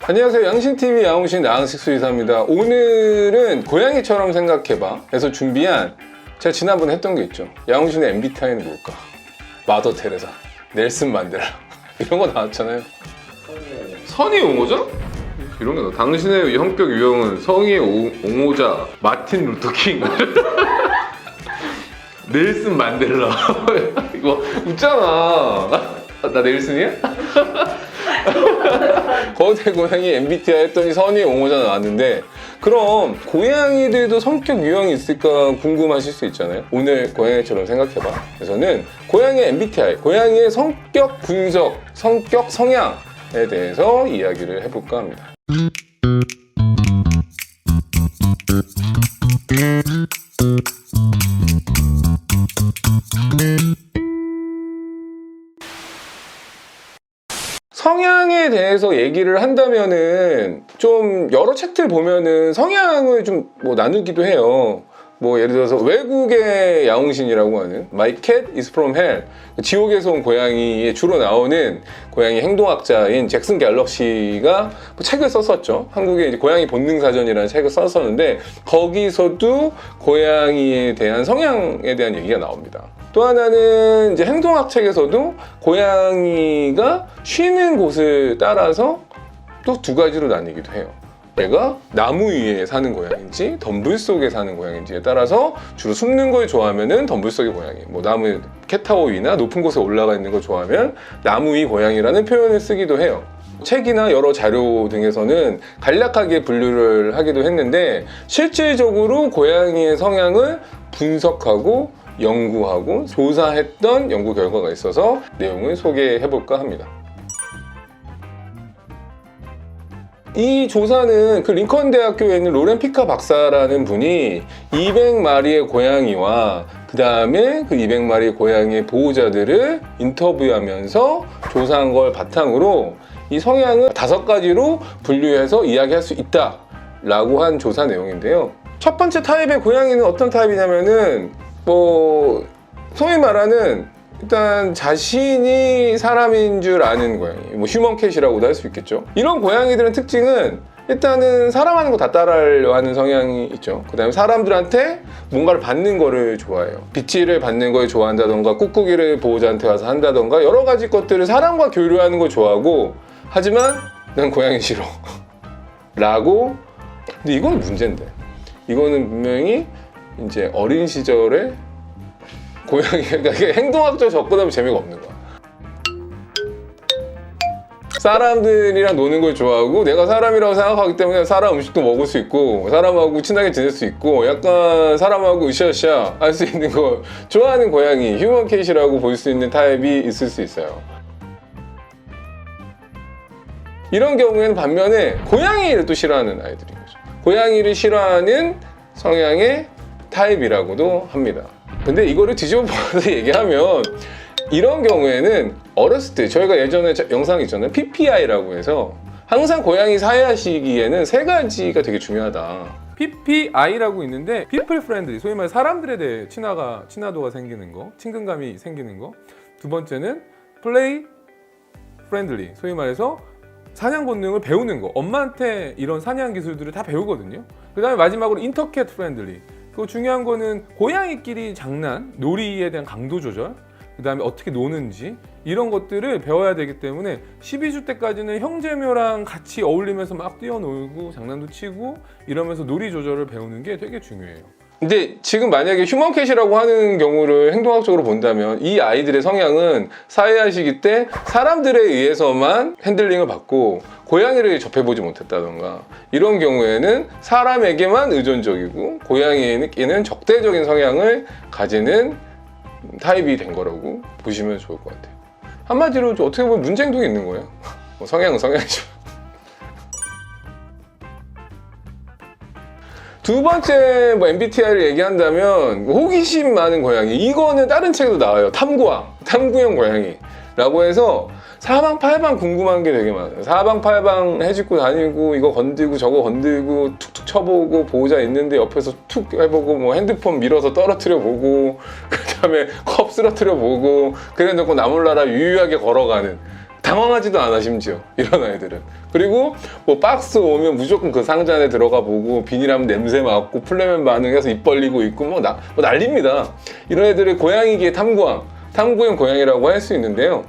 안녕하세요. 양신TV 양훈신 양식 수의사입니다. 오늘은 고양이처럼 생각해봐 에서 준비한, 제가 지난번에 했던 게 있죠. 양훈신의 MBTI는 뭘까? 마더 테레사, 넬슨 만델라 이런 거 나왔잖아요. 선의 옹호자? 이런 게 나와. 당신의 성격 유형은 성의 옹호자 마틴 루터킹 넬슨 만델라 이거 웃잖아. 나 넬슨이야? 거대 고양이 MBTI 했더니 선의 옹호자 나왔는데, 그럼 고양이들도 성격 유형이 있을까 궁금하실 수 있잖아요. 오늘 고양이처럼 생각해봐 에서는 고양이의 MBTI, 고양이의 성격 분석, 성격 성향에 대해서 이야기를 해볼까 합니다. 성향에 대해서 얘기를 한다면은 좀 여러 책들 보면은 성향을 좀 뭐 나누기도 해요. 뭐 예를 들어서 외국의 야옹신이라고 하는 My Cat is from Hell, 지옥에서 온 고양이에 주로 나오는 고양이 행동학자인 잭슨 갤럭시가 뭐 책을 썼었죠. 한국의 이제 고양이 본능 사전이라는 책을 썼었는데, 거기서도 고양이에 대한 성향에 대한 얘기가 나옵니다. 또 하나는 이제 행동학 책에서도 고양이가 쉬는 곳을 따라서 또 두 가지로 나뉘기도 해요. 얘가 나무 위에 사는 고양이인지 덤불 속에 사는 고양이인지에 따라서 주로 숨는 걸 좋아하면은 덤불 속의 고양이, 뭐 나무 캣타워 위나 높은 곳에 올라가 있는 걸 좋아하면 나무 위 고양이라는 표현을 쓰기도 해요. 책이나 여러 자료 등에서는 간략하게 분류를 하기도 했는데, 실질적으로 고양이의 성향을 분석하고 연구하고 조사했던 연구 결과가 있어서 내용을 소개해볼까 합니다. 이 조사는 그 링컨 대학교에 있는 로렌 피카 박사라는 분이 200마리의 고양이와 그 다음에 그 200마리의 고양이의 보호자들을 인터뷰하면서 조사한 걸 바탕으로 이 성향을 5가지로 분류해서 이야기할 수 있다 라고 한 조사 내용인데요. 첫 번째 타입의 고양이는 어떤 타입이냐면은 뭐 소위 말하는, 일단 자신이 사람인 줄 아는 고양이, 뭐 휴먼캣이라고도 할 수 있겠죠. 이런 고양이들의 특징은 일단은 사람 하는 거 다 따라하려 하는 성향이 있죠. 그 다음에 사람들한테 뭔가를 받는 거를 좋아해요. 빗질을 받는 걸 좋아한다던가 꾹꾹이를 보호자한테 와서 한다던가 여러 가지 것들을 사람과 교류하는 걸 좋아하고, 하지만 난 고양이 싫어 라고. 근데 이건 문제인데, 이거는 분명히 이제 어린 시절에 고양이가 행동학적으로 접근하면 재미가 없는 거야. 사람들이랑 노는 걸 좋아하고 내가 사람이라고 생각하기 때문에 사람 음식도 먹을 수 있고 사람하고 친하게 지낼 수 있고 약간 사람하고 으쌰으쌰 할 수 있는 걸 좋아하는 고양이, 휴먼캣이라고 볼 수 있는 타입이 있을 수 있어요. 이런 경우에는 반면에 고양이를 또 싫어하는 아이들인 거죠. 고양이를 싫어하는 성향의 타입이라고도 합니다. 근데 이거를 뒤집어 봐서 얘기하면, 이런 경우에는 어렸을 때 저희가 예전에 영상 있잖아요. PPI라고 해서 항상 고양이 사회하시기에는 3가지가 되게 중요하다. PPI라고 있는데 People Friendly, 소위 말해 사람들에 대해 친화도가 생기는 거, 친근감이 생기는 거. 두 번째는 Play Friendly, 소위 말해서 사냥 본능을 배우는 거. 엄마한테 이런 사냥 기술들을 다 배우거든요. 그 다음에 마지막으로 인터캣 프렌들리. 그 중요한 거는 고양이끼리 장난, 놀이에 대한 강도 조절, 그 다음에 어떻게 노는지 이런 것들을 배워야 되기 때문에 12주 때까지는 형제묘랑 같이 어울리면서 막 뛰어놀고 장난도 치고 이러면서 놀이 조절을 배우는 게 되게 중요해요. 근데 지금 만약에 휴먼캣이라고 하는 경우를 행동학적으로 본다면 이 아이들의 성향은 사회화 시기 때 사람들에 의해서만 핸들링을 받고 고양이를 접해보지 못했다던가, 이런 경우에는 사람에게만 의존적이고 고양이에게는 적대적인 성향을 가지는 타입이 된 거라고 보시면 좋을 것 같아요. 한마디로 어떻게 보면 문제행동이 있는 거예요. 성향은 성향이죠. 두 번째 MBTI를 얘기한다면 호기심 많은 고양이, 이거는 다른 책에도 나와요. 탐구형 고양이라고 해서 사방팔방 궁금한 게 되게 많아요. 사방팔방 해집고 다니고 이거 건들고 저거 건들고 툭툭 쳐보고, 보호자 있는데 옆에서 툭 해보고, 뭐 핸드폰 밀어서 떨어뜨려 보고, 그 다음에 컵 쓰러뜨려 보고, 그래 놓고 나몰라라 유유하게 걸어가는 당황하지도 않아 심지어 이런 아이들은. 그리고 뭐 박스 오면 무조건 그 상자 안에 들어가 보고 비닐하면 냄새 맡고 플레멘 반응해서 입 벌리고 있고 뭐 난립니다. 이런 애들을 고양이계의 탐구형 고양이라고 할 수 있는데요.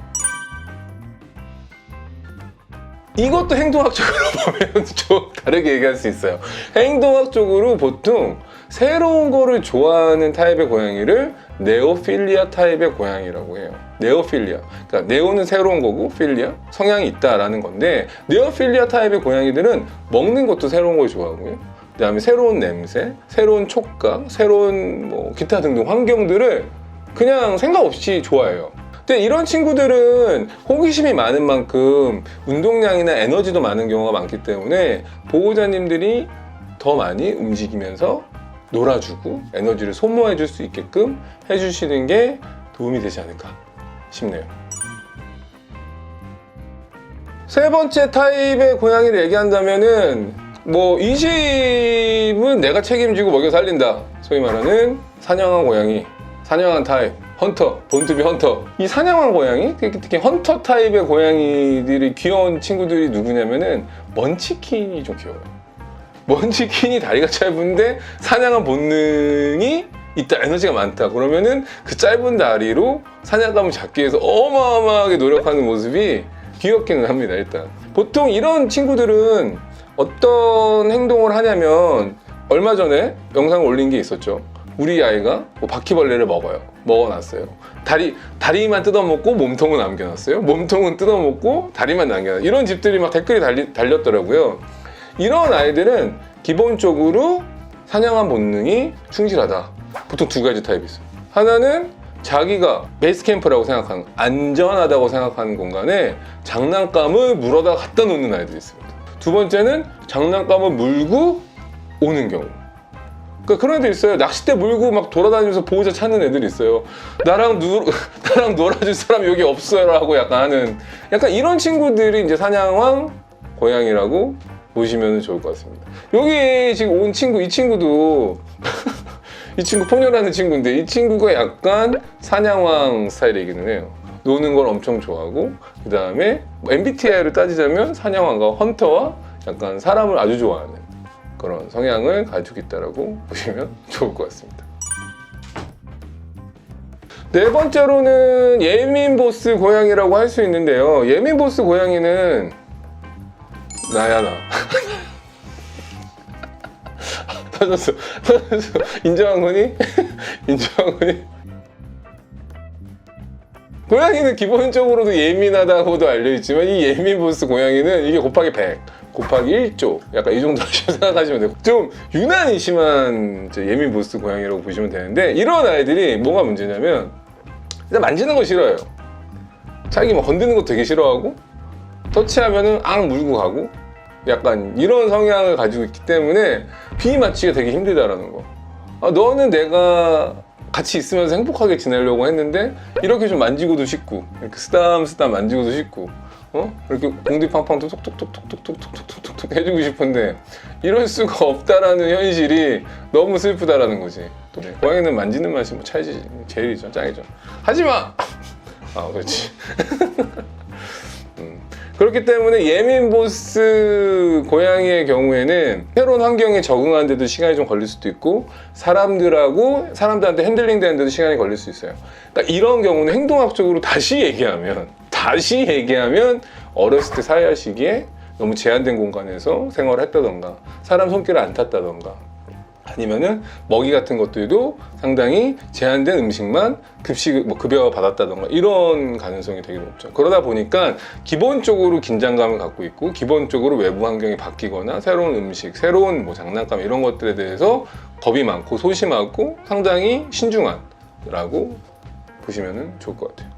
이것도 행동학적으로 보면 좀 다르게 얘기할 수 있어요. 행동학적으로 보통 새로운 거를 좋아하는 타입의 고양이를 네오필리아 타입의 고양이라고 해요. 네오필리아. 그러니까 네오는 새로운 거고 필리아 성향이 있다라는 건데, 네오필리아 타입의 고양이들은 먹는 것도 새로운 걸 좋아하고요. 그다음에 새로운 냄새, 새로운 촉감, 새로운 뭐 기타 등등 환경들을 그냥 생각 없이 좋아해요. 근데 이런 친구들은 호기심이 많은 만큼 운동량이나 에너지도 많은 경우가 많기 때문에 보호자님들이 더 많이 움직이면서 놀아주고 에너지를 소모해 줄 수 있게끔 해주시는 게 도움이 되지 않을까 싶네요. 세 번째 타입의 고양이를 얘기한다면은 뭐 이 집은 내가 책임지고 먹여 살린다, 소위 말하는 사냥한 고양이, 사냥한 타입, 헌터, 본투비 헌터. 이 사냥한 고양이, 특히 헌터 타입의 고양이들이 귀여운 친구들이 누구냐면은 먼치킨이 좀 귀여워요. 먼치킨이 다리가 짧은데 사냥한 본능이 있다, 에너지가 많다. 그러면은 그 짧은 다리로 사냥감을 잡기 위해서 어마어마하게 노력하는 모습이 귀엽기는 합니다. 일단 보통 이런 친구들은 어떤 행동을 하냐면, 얼마 전에 영상을 올린 게 있었죠. 우리 아이가 뭐 바퀴벌레를 먹어놨어요. 다리만 뜯어먹고 몸통은 남겨놨어요. 몸통은 뜯어먹고 다리만 남겨놨어요. 이런 집들이 막 댓글이 달렸더라고요. 이런 아이들은 기본적으로 사냥한 본능이 충실하다. 보통 두 가지 타입이 있어요. 하나는 자기가 베이스 캠프라고 생각하는, 안전하다고 생각하는 공간에 장난감을 물어다 갖다 놓는 아이들이 있습니다. 두 번째는 장난감을 물고 오는 경우. 그러니까 그런 애들 있어요. 낚싯대 물고 막 돌아다니면서 보호자 찾는 애들이 있어요. 나랑 놀아줄 사람 여기 없어요라고 약간 이런 친구들이 이제 사냥왕 고양이라고 보시면 좋을 것 같습니다. 여기 지금 온 친구, 이 친구도 이 친구 포뇨라는 친구인데, 이 친구가 약간 사냥왕 스타일이기는 해요. 노는 걸 엄청 좋아하고, 그 다음에 MBTI를 따지자면 사냥왕과 헌터와 약간 사람을 아주 좋아하는 그런 성향을 가지고 있다고 보시면 좋을 것 같습니다. 네 번째로는 예민 보스 고양이라고 할 수 있는데요. 예민 보스 고양이는 나야 나. 터졌어. 인정한 거니? 인정한 거니? 고양이는 기본적으로도 예민하다고도 알려있지만, 이 예민 보스 고양이는 이게 곱하기 100, 곱하기 1조, 약간 이 정도 생각하시면 돼요. 좀 유난히 심한 예민 보스 고양이라고 보시면 되는데, 이런 아이들이 뭐가 문제냐면 일단 만지는 거 싫어해요. 자기 막 건드는 거 되게 싫어하고, 터치하면은 앙 물고 가고, 약간 이런 성향을 가지고 있기 때문에 비위 맞추기가 되게 힘들다라는 거. 너는 내가 같이 있으면서 행복하게 지내려고 했는데 이렇게 좀 만지고도 싶고, 이렇게 쓰담쓰담 만지고도 싶고, 이렇게 공디팡팡도 톡톡톡톡톡톡톡톡톡 해주고 싶은데 이럴 수가 없다라는 현실이 너무 슬프다라는 거지. 또 고양이는 만지는 맛이 뭐 차이지, 제일이죠, 짱이죠. 하지마. 그렇지. 그렇기 때문에 예민 보스 고양이의 경우에는 새로운 환경에 적응하는 데도 시간이 좀 걸릴 수도 있고, 사람들한테 핸들링 되는 데도 시간이 걸릴 수 있어요. 그러니까 이런 경우는 행동학적으로 다시 얘기하면 어렸을 때 사회화 시기에 너무 제한된 공간에서 생활을 했다던가, 사람 손길을 안 탔다던가, 아니면은 먹이 같은 것들도 상당히 제한된 음식만 급여 받았다던가, 이런 가능성이 되게 높죠. 그러다 보니까 기본적으로 긴장감을 갖고 있고, 기본적으로 외부 환경이 바뀌거나 새로운 음식, 새로운 뭐 장난감 이런 것들에 대해서 겁이 많고 소심하고 상당히 신중한라고 보시면 좋을 것 같아요.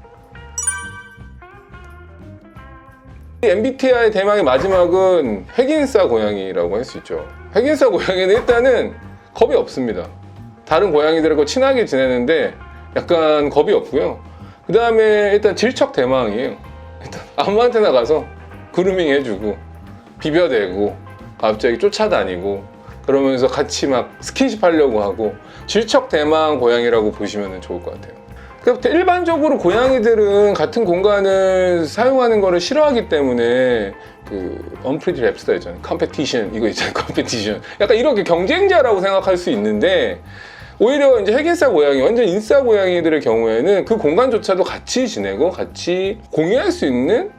MBTI 대망의 마지막은 핵인싸 고양이라고 할 수 있죠. 핵인싸 고양이는 일단은 겁이 없습니다. 다른 고양이들하고 친하게 지내는데 약간 겁이 없고요. 그 다음에 일단 질척대망이에요. 일단 아무한테나 가서 그루밍 해주고 비벼대고 갑자기 쫓아다니고 그러면서 같이 막 스킨십 하려고 하고, 질척대망 고양이라고 보시면 좋을 것 같아요. 그러니까 일반적으로 고양이들은 같은 공간을 사용하는 거를 싫어하기 때문에 그 언프리티 랩스터 있잖아요. 컴페티션 이거 있잖아요. 컴페티션. 약간 이렇게 경쟁자라고 생각할 수 있는데 오히려 이제 핵인싸 고양이, 완전 인싸 고양이들의 경우에는 그 공간조차도 같이 지내고 같이 공유할 수 있는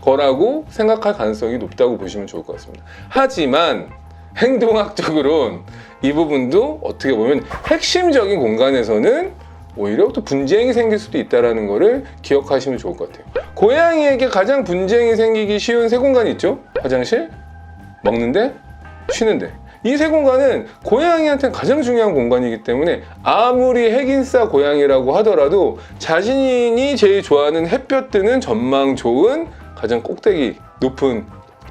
거라고 생각할 가능성이 높다고 보시면 좋을 것 같습니다. 하지만 행동학적으로는 이 부분도 어떻게 보면 핵심적인 공간에서는 오히려 또 분쟁이 생길 수도 있다는 거를 기억하시면 좋을 것 같아요. 고양이에게 가장 분쟁이 생기기 쉬운 세 공간이 있죠? 화장실, 먹는데, 쉬는데. 이 세 공간은 고양이한테는 가장 중요한 공간이기 때문에 아무리 핵인싸 고양이라고 하더라도 자신이 제일 좋아하는 햇볕 드는 전망 좋은 가장 꼭대기 높은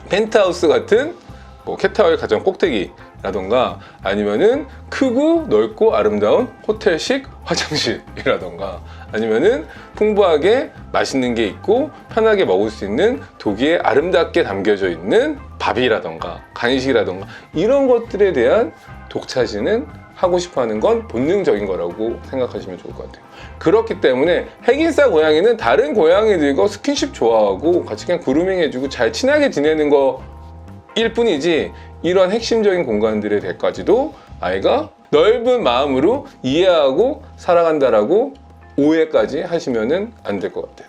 펜트하우스 같은 뭐 캣타워의 가장 꼭대기라던가 아니면은 크고 넓고 아름다운 호텔식 화장실이라던가 아니면은 풍부하게 맛있는 게 있고 편하게 먹을 수 있는 독일에 아름답게 담겨져 있는 밥이라던가 간식이라던가 이런 것들에 대한 독차지는 하고 싶어 하는 건 본능적인 거라고 생각하시면 좋을 것 같아요. 그렇기 때문에 핵인싸 고양이는 다른 고양이들과 스킨십 좋아하고 같이 그냥 그루밍 해주고 잘 친하게 지내는 거일 뿐이지 이런 핵심적인 공간들에 대해까지도 아이가 넓은 마음으로 이해하고 살아간다라고 오해까지 하시면은 안 될 것 같아요.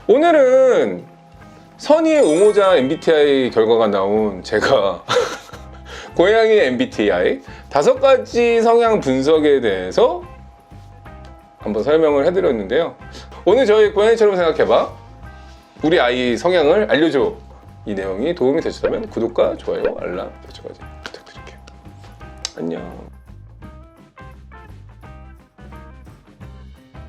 오늘은 선의의 옹호자 MBTI 결과가 나온 제가 고양이 MBTI 5가지 성향 분석에 대해서 한번 설명을 해드렸는데요. 오늘 저희 고양이처럼 생각해봐. 우리 아이 성향을 알려줘. 이 내용이 도움이 되셨다면 구독과 좋아요, 알람 설정까지 부탁드릴게요. 안녕.